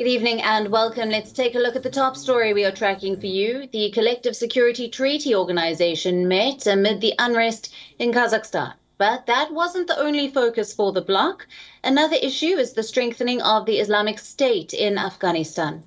Good evening and welcome. Let's take a look at the top story we are tracking for you. The Collective Security Treaty Organization met amid the unrest in Kazakhstan. But that wasn't the only focus for the bloc. Another issue is the strengthening of the Islamic State in Afghanistan.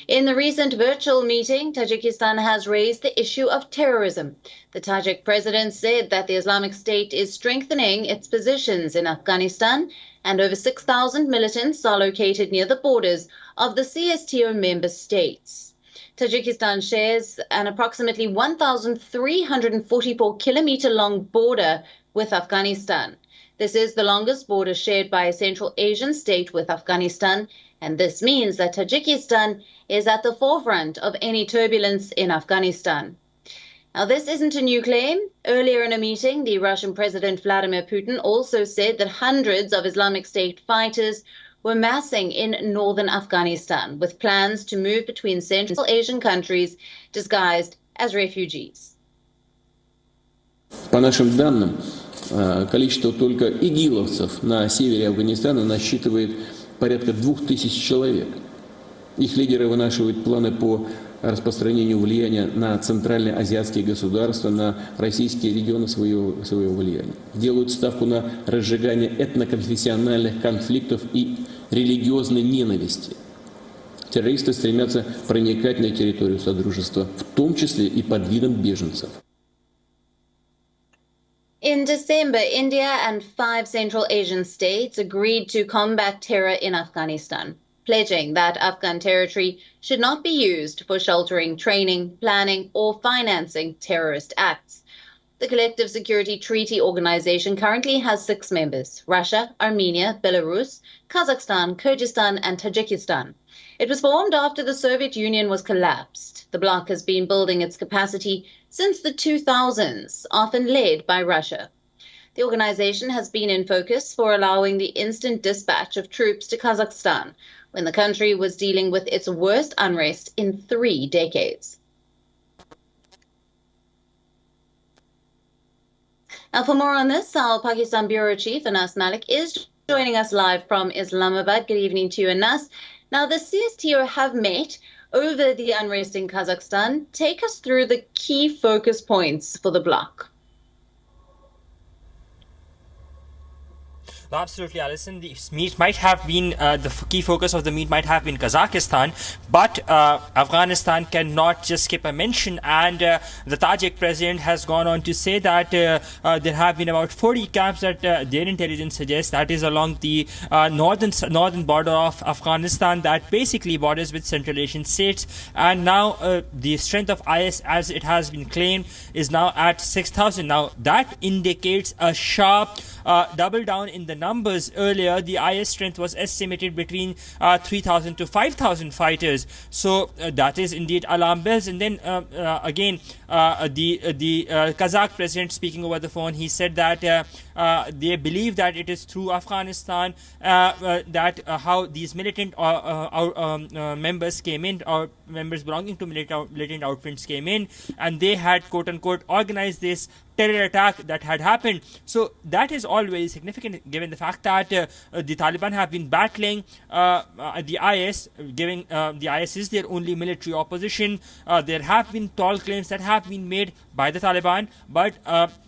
In the recent virtual meeting, Tajikistan has raised the issue of terrorism. The Tajik president said that the Islamic State is strengthening its positions in Afghanistan, and over 6,000 militants are located near the borders of the CSTO member states. Tajikistan shares an approximately 1,344-kilometer-long border with Afghanistan. This is the longest border shared by a Central Asian state with Afghanistan, and this means that Tajikistan is at the forefront of any turbulence in Afghanistan. Now, this isn't a new claim. Earlier in a meeting, the Russian President Vladimir Putin also said that hundreds of Islamic State fighters were massing in northern Afghanistan with plans to move between Central Asian countries disguised as refugees. По нашим данным, количество только игиловцев на севере Афганистана насчитывает порядка 2000 человек. Их лидеры вынашивают планы по распространению влияния на центральноазиатские государства, на российские регионы своего влияния. Делают ставку на разжигание этноконфессиональных конфликтов и религиозной ненависти. Террористы стремятся проникать на территорию Содружества, в том числе и под видом беженцев. In December, India and 5 Central Asian states agreed to combat terror in Afghanistan, pledging that Afghan territory should not be used for sheltering, training, planning, or financing terrorist acts. The Collective Security Treaty Organization currently has 6 members: Russia, Armenia, Belarus, Kazakhstan, Kyrgyzstan, and Tajikistan. It was formed after the Soviet Union was collapsed. The bloc has been building its capacity since the 2000s, often led by Russia. The organization has been in focus for allowing the instant dispatch of troops to Kazakhstan when the country was dealing with its worst unrest in 3 decades. Now, for more on this, our Pakistan Bureau Chief, Anas Malik, is joining us live from Islamabad. Good evening to you, Anas. Now, the CSTO have met over the unrest in Kazakhstan. Take us through the key focus points for the bloc. Absolutely, Alison. The meet might have been the key focus of the meet might have been Kazakhstan, but Afghanistan cannot just skip a mention. And the Tajik president has gone on to say that there have been about 40 camps that their intelligence suggests that is along the northern border of Afghanistan that basically borders with Central Asian states. And now the strength of IS, as it has been claimed, is now at 6,000. Now that indicates a sharp double down in the numbers. Earlier, the IS strength was estimated between 3,000 to 5,000 fighters. So that is indeed alarm bells. And then again, the Kazakh president speaking over the phone, he said that they believe that it is through Afghanistan that how these militant members came in, or members belonging to militant outfits came in, and they had quote unquote organized this terror attack that had happened. So that is all very significant given the fact that the Taliban have been battling the IS, giving the IS is their only military opposition. There have been tall claims that have been made by the Taliban, but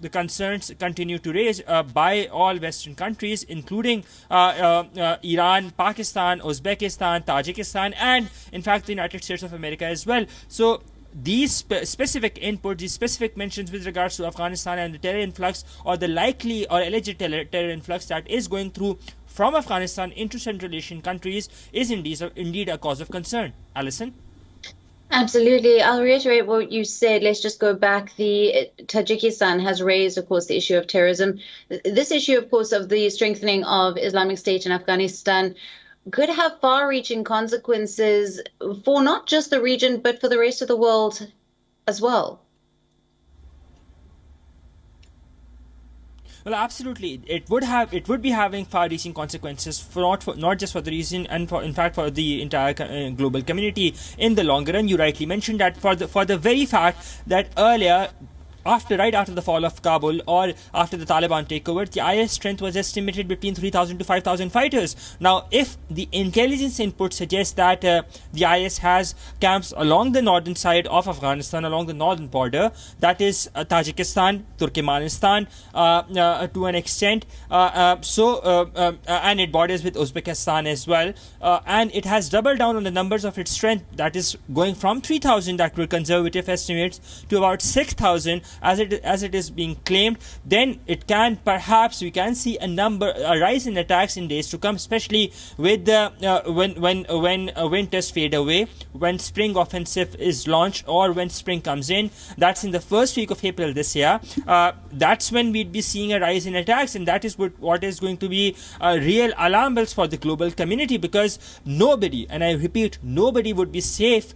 the concerns continue to raise by all Western countries, including Iran, Pakistan, Uzbekistan, Tajikistan, and in fact the United States of America as well. So these specific inputs, these specific mentions with regards to Afghanistan and the terror influx, or the likely or alleged terror influx that is going through from Afghanistan into Central Asian countries, is indeed a cause of concern. Alison? Absolutely. I'll reiterate what you said. Let's just go back. The Tajikistan has raised, of course, the issue of terrorism. This issue, of course, of the strengthening of Islamic State in Afghanistan could have far-reaching consequences for not just the region, but for the rest of the world as well. Well, absolutely, it would be having far-reaching consequences not just for the region, and in fact for the entire global community in the longer run. You rightly mentioned that for the very fact that earlier right after the fall of Kabul or after the Taliban takeover, the IS strength was estimated between 3,000 to 5,000 fighters. Now, if the intelligence input suggests that the IS has camps along the northern side of Afghanistan, along the northern border, that is Tajikistan, Turkmenistan to an extent, and it borders with Uzbekistan as well, and it has doubled down on the numbers of its strength, that is going from 3,000 that were conservative estimates to about 6,000 as it is being claimed, then it can perhaps we can see a rise in attacks in days to come, especially with the when winters fade away, when spring offensive is launched, or when spring comes in. That's in the first week of April this year. That's when we'd be seeing a rise in attacks, and that is what is going to be real alarm bells for the global community, because nobody, and I repeat, nobody would be safe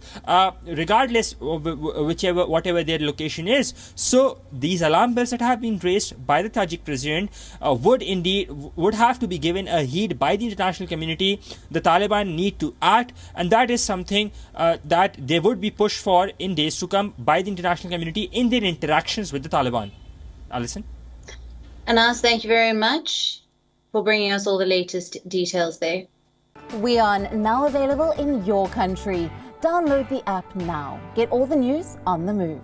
regardless of whatever their location is. So these alarm bells that have been raised by the Tajik president would have to be given a heed by the international community. The Taliban need to act, and that is something that they would be pushed for in days to come by the international community in their interactions with the Taliban. Alison? Anas, thank you very much for bringing us all the latest details there. WION, now available in your country. Download the app now. Get all the news on the move.